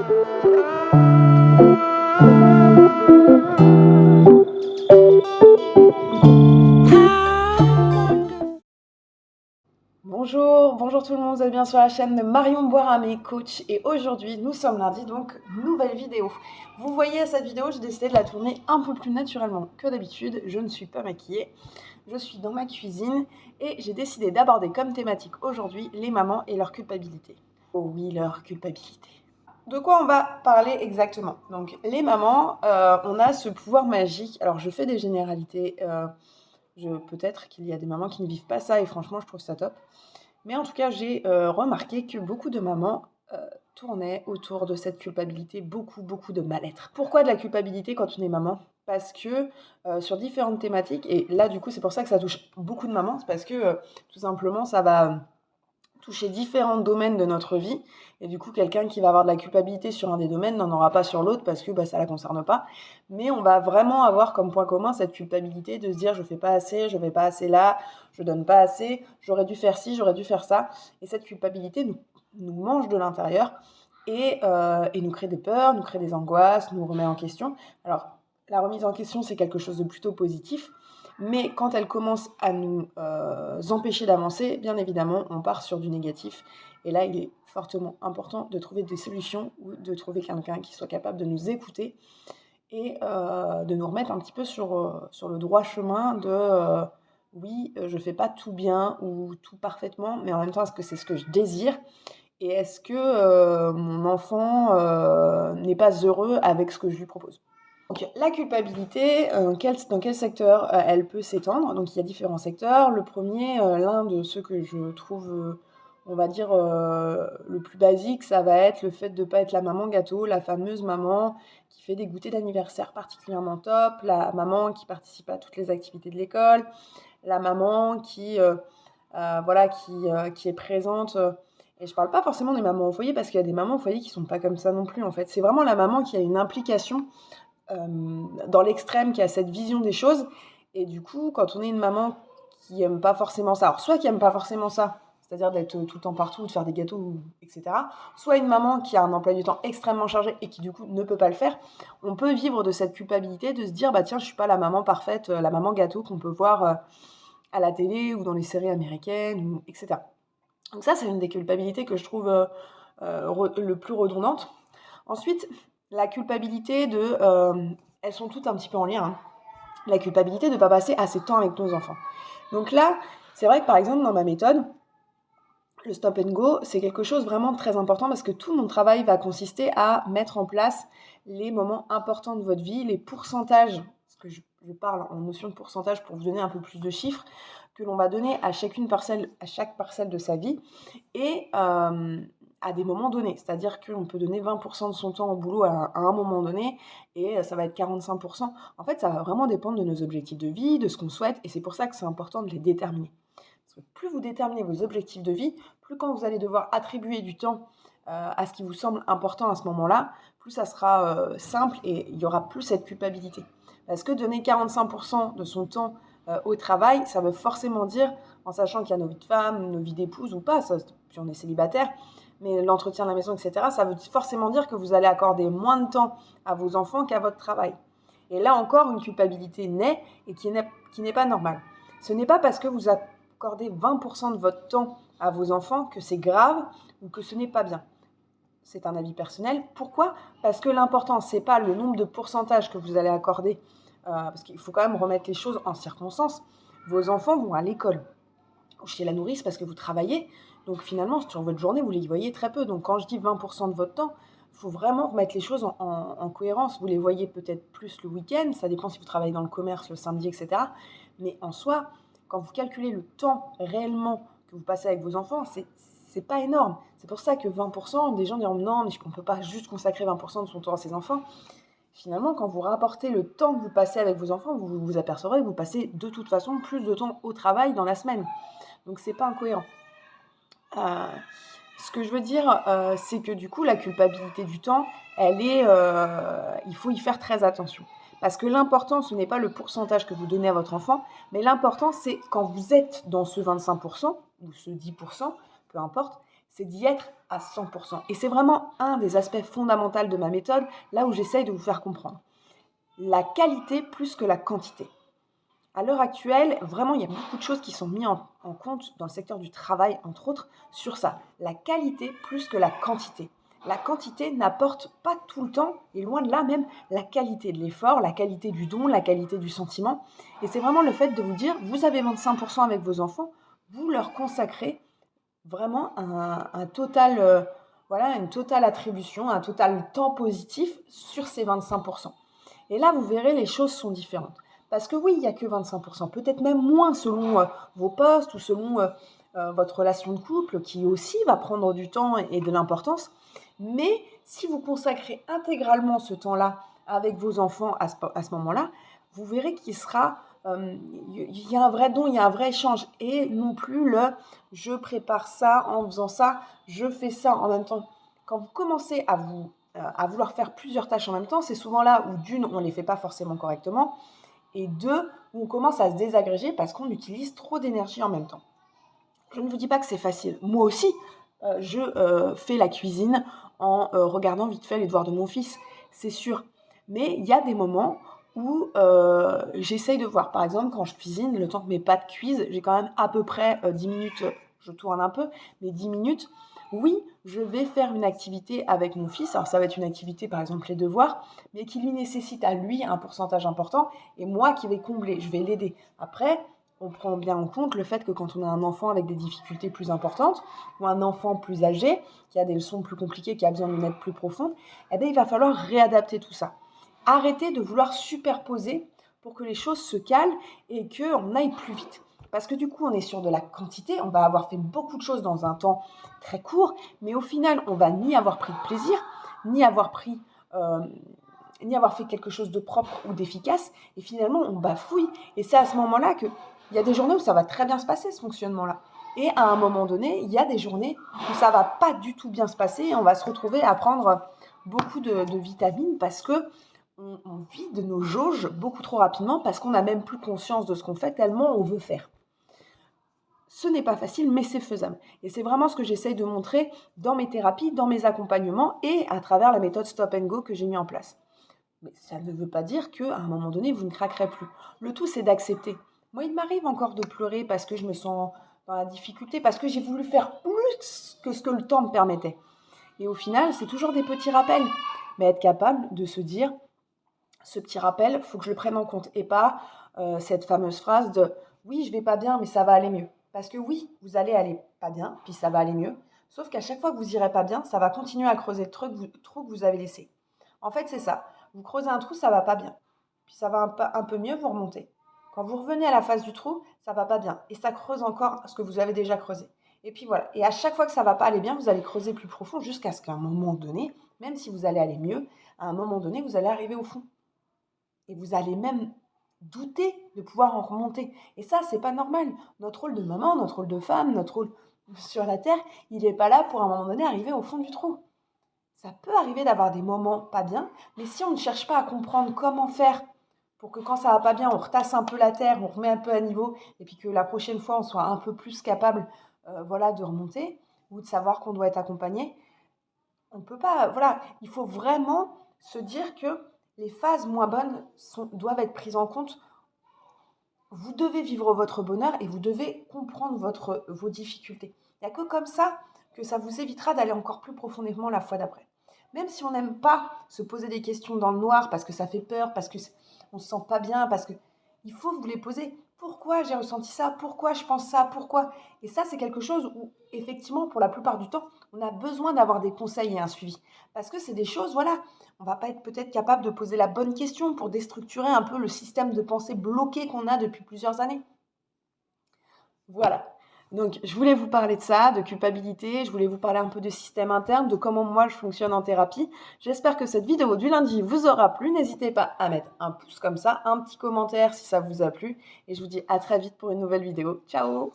Bonjour tout le monde, vous êtes bien sur la chaîne de Marion Boiramé, coach, et aujourd'hui nous sommes lundi, donc nouvelle vidéo. Vous voyez cette vidéo, j'ai décidé de la tourner un peu plus naturellement que d'habitude, je ne suis pas maquillée, je suis dans ma cuisine et j'ai décidé d'aborder comme thématique aujourd'hui les mamans et leur culpabilité. Oh oui, leur culpabilité. De quoi on va parler exactement? Donc les mamans, on a ce pouvoir magique, alors je fais des généralités, peut-être qu'il y a des mamans qui ne vivent pas ça et franchement je trouve ça top. Mais en tout cas, j'ai remarqué que beaucoup de mamans tournaient autour de cette culpabilité, beaucoup de mal-être. Pourquoi de la culpabilité quand on est maman? Parce que sur différentes thématiques, et là du coup c'est pour ça que ça touche beaucoup de mamans, c'est parce que tout simplement ça va toucher différents domaines de notre vie, et du coup quelqu'un qui va avoir de la culpabilité sur un des domaines n'en aura pas sur l'autre parce que ça la concerne pas, mais on va vraiment avoir comme point commun cette culpabilité de se dire je fais pas assez, je vais pas assez là, je donne pas assez, j'aurais dû faire ci, j'aurais dû faire ça, et cette culpabilité nous mange de l'intérieur et nous crée des peurs, nous crée des angoisses, nous remet en question. Alors la remise en question c'est quelque chose de plutôt positif, mais quand elle commence à nous empêcher d'avancer, bien évidemment, on part sur du négatif. Et là, il est fortement important de trouver des solutions ou de trouver quelqu'un qui soit capable de nous écouter et de nous remettre un petit peu sur le droit chemin de oui, je fais pas tout bien ou tout parfaitement, mais en même temps, est-ce que c'est ce que je désire? Et est-ce que mon enfant n'est pas heureux avec ce que je lui propose? Donc la culpabilité, dans quel secteur elle peut s'étendre? Donc il y a différents secteurs. Le premier, l'un de ceux que je trouve, on va dire, le plus basique, ça va être le fait de ne pas être la maman gâteau, la fameuse maman qui fait des goûters d'anniversaire particulièrement top, la maman qui participe à toutes les activités de l'école, la maman qui, voilà, qui est présente, et je parle pas forcément des mamans au foyer parce qu'il y a des mamans au foyer qui sont pas comme ça non plus, en fait. C'est vraiment la maman qui a une implication dans l'extrême, qui a cette vision des choses. Et du coup, quand on est une maman qui aime pas forcément ça, alors soit qui aime pas forcément ça, c'est-à-dire d'être tout le temps partout, de faire des gâteaux, etc. Soit une maman qui a un emploi du temps extrêmement chargé et qui du coup ne peut pas le faire, on peut vivre de cette culpabilité de se dire bah tiens, je suis pas la maman parfaite, la maman gâteau qu'on peut voir à la télé ou dans les séries américaines, etc. Donc ça, c'est une des culpabilités que je trouve le plus redondante. Ensuite, la culpabilité elles sont toutes un petit peu en lien, hein. La culpabilité de ne pas passer assez de temps avec nos enfants. Donc là, c'est vrai que par exemple, dans ma méthode, le stop and go, c'est quelque chose vraiment de très important parce que tout mon travail va consister à mettre en place les moments importants de votre vie, les pourcentages, parce que je parle en notion de pourcentage pour vous donner un peu plus de chiffres, que l'on va donner à chaque parcelle de sa vie, et à des moments donnés. C'est-à-dire qu'on peut donner 20% de son temps au boulot à un moment donné, et ça va être 45%. En fait, ça va vraiment dépendre de nos objectifs de vie, de ce qu'on souhaite, et c'est pour ça que c'est important de les déterminer. Parce que plus vous déterminez vos objectifs de vie, plus quand vous allez devoir attribuer du temps à ce qui vous semble important à ce moment-là, plus ça sera simple et il n'y aura plus cette culpabilité. Parce que donner 45% de son temps au travail, ça veut forcément dire, en sachant qu'il y a nos vies de femme, nos vies d'épouse ou pas, ça, puis on est célibataire, mais l'entretien de la maison, etc., ça veut forcément dire que vous allez accorder moins de temps à vos enfants qu'à votre travail. Et là encore, une culpabilité naît et qui n'est pas normale. Ce n'est pas parce que vous accordez 20% de votre temps à vos enfants que c'est grave ou que ce n'est pas bien. C'est un avis personnel. Pourquoi? Parce que l'important, c'est pas le nombre de pourcentages que vous allez accorder, parce qu'il faut quand même remettre les choses en circonstance. Vos enfants vont à l'école ou chez la nourrice parce que vous travaillez. Donc finalement, sur votre journée, vous les voyez très peu. Donc quand je dis 20% de votre temps, il faut vraiment remettre les choses en cohérence. Vous les voyez peut-être plus le week-end, ça dépend si vous travaillez dans le commerce le samedi, etc. Mais en soi, quand vous calculez le temps réellement que vous passez avec vos enfants, c'est pas énorme. C'est pour ça que 20%, des gens diront non, mais on ne peut pas juste consacrer 20% de son temps à ses enfants. Finalement, quand vous rapportez le temps que vous passez avec vos enfants, vous vous apercevrez que vous passez de toute façon plus de temps au travail dans la semaine. Donc c'est pas incohérent. Ce que je veux dire, c'est que du coup, la culpabilité du temps, il faut y faire très attention. Parce que l'important, ce n'est pas le pourcentage que vous donnez à votre enfant, mais l'important, c'est quand vous êtes dans ce 25% ou ce 10%, peu importe, c'est d'y être à 100%. Et c'est vraiment un des aspects fondamentaux de ma méthode, là où j'essaye de vous faire comprendre. La qualité plus que la quantité. À l'heure actuelle, vraiment, il y a beaucoup de choses qui sont mises en compte dans le secteur du travail, entre autres, sur ça. La qualité plus que la quantité. La quantité n'apporte pas tout le temps, et loin de là même, la qualité de l'effort, la qualité du don, la qualité du sentiment. Et c'est vraiment le fait de vous dire, vous avez 25% avec vos enfants, vous leur consacrez vraiment un total, une totale attribution, un total temps positif sur ces 25%. Et là, vous verrez, les choses sont différentes. Parce que oui, il n'y a que 25%, peut-être même moins selon vos postes ou selon votre relation de couple qui aussi va prendre du temps et de l'importance. Mais si vous consacrez intégralement ce temps-là avec vos enfants à ce moment-là, vous verrez qu'il sera, il y a un vrai don, il y a un vrai échange. Et non plus je prépare ça en faisant ça, je fais ça en même temps. Quand vous commencez à vouloir faire plusieurs tâches en même temps, c'est souvent là où d'une, on ne les fait pas forcément correctement, et deux, où on commence à se désagréger parce qu'on utilise trop d'énergie en même temps. Je ne vous dis pas que c'est facile. Moi aussi, je fais la cuisine en regardant vite fait les devoirs de mon fils, c'est sûr. Mais il y a des moments où j'essaye de voir. Par exemple, quand je cuisine, le temps que mes pâtes cuisent, j'ai quand même à peu près 10 minutes, je tourne un peu, mais 10 minutes. Oui, je vais faire une activité avec mon fils. Alors ça va être une activité, par exemple les devoirs, mais qui lui nécessite à lui un pourcentage important, et moi qui vais combler, je vais l'aider. Après, on prend bien en compte le fait que quand on a un enfant avec des difficultés plus importantes, ou un enfant plus âgé, qui a des leçons plus compliquées, qui a besoin d'une aide plus profonde, eh bien, il va falloir réadapter tout ça. Arrêter de vouloir superposer pour que les choses se calment et qu'on aille plus vite. Parce que du coup, on est sur de la quantité, on va avoir fait beaucoup de choses dans un temps très court, mais au final, on va ni avoir pris de plaisir, ni avoir fait quelque chose de propre ou d'efficace, et finalement, on bafouille. Et c'est à ce moment-là qu'il y a des journées où ça va très bien se passer, ce fonctionnement-là. Et à un moment donné, il y a des journées où ça va pas du tout bien se passer, et on va se retrouver à prendre beaucoup de vitamines parce que on vide nos jauges beaucoup trop rapidement, parce qu'on n'a même plus conscience de ce qu'on fait tellement on veut faire. Ce n'est pas facile, mais c'est faisable. Et c'est vraiment ce que j'essaye de montrer dans mes thérapies, dans mes accompagnements et à travers la méthode Stop & Go que j'ai mis en place. Mais ça ne veut pas dire qu'à un moment donné, vous ne craquerez plus. Le tout, c'est d'accepter. Moi, il m'arrive encore de pleurer parce que je me sens dans la difficulté, parce que j'ai voulu faire plus que ce que le temps me permettait. Et au final, c'est toujours des petits rappels. Mais être capable de se dire, ce petit rappel, il faut que je le prenne en compte. Et pas cette fameuse phrase de « oui, je vais pas bien, mais ça va aller mieux ». Parce que oui, vous allez aller pas bien, puis ça va aller mieux. Sauf qu'à chaque fois que vous irez pas bien, ça va continuer à creuser le trou que vous avez laissé. En fait, c'est ça. Vous creusez un trou, ça va pas bien. Puis ça va un peu mieux, vous remontez. Quand vous revenez à la face du trou, ça va pas bien. Et ça creuse encore ce que vous avez déjà creusé. Et puis voilà. Et à chaque fois que ça va pas aller bien, vous allez creuser plus profond jusqu'à ce qu'à un moment donné, même si vous allez aller mieux, à un moment donné, vous allez arriver au fond. Et vous allez même douter de pouvoir en remonter. Et ça, c'est pas normal. Notre rôle de maman, notre rôle de femme, notre rôle sur la terre, il n'est pas là pour à un moment donné arriver au fond du trou. Ça peut arriver d'avoir des moments pas bien, mais si on ne cherche pas à comprendre comment faire pour que quand ça va pas bien, on retasse un peu la terre, on remet un peu à niveau, et puis que la prochaine fois, on soit un peu plus capable de remonter, ou de savoir qu'on doit être accompagné, on ne peut pas. Voilà, il faut vraiment se dire que les phases moins bonnes doivent être prises en compte. Vous devez vivre votre bonheur et vous devez comprendre vos difficultés. Il n'y a que comme ça que ça vous évitera d'aller encore plus profondément la fois d'après. Même si on n'aime pas se poser des questions dans le noir parce que ça fait peur, parce qu'on ne se sent pas bien, parce que il faut vous les poser. Pourquoi j'ai ressenti ça? Pourquoi je pense ça? Pourquoi? Et ça, c'est quelque chose où, effectivement, pour la plupart du temps, on a besoin d'avoir des conseils et un suivi. Parce que c'est des choses, voilà, on ne va pas être peut-être capable de poser la bonne question pour déstructurer un peu le système de pensée bloqué qu'on a depuis plusieurs années. Voilà. Donc, je voulais vous parler de ça, de culpabilité, je voulais vous parler un peu de système interne, de comment moi je fonctionne en thérapie. J'espère que cette vidéo du lundi vous aura plu. N'hésitez pas à mettre un pouce comme ça, un petit commentaire si ça vous a plu. Et je vous dis à très vite pour une nouvelle vidéo. Ciao!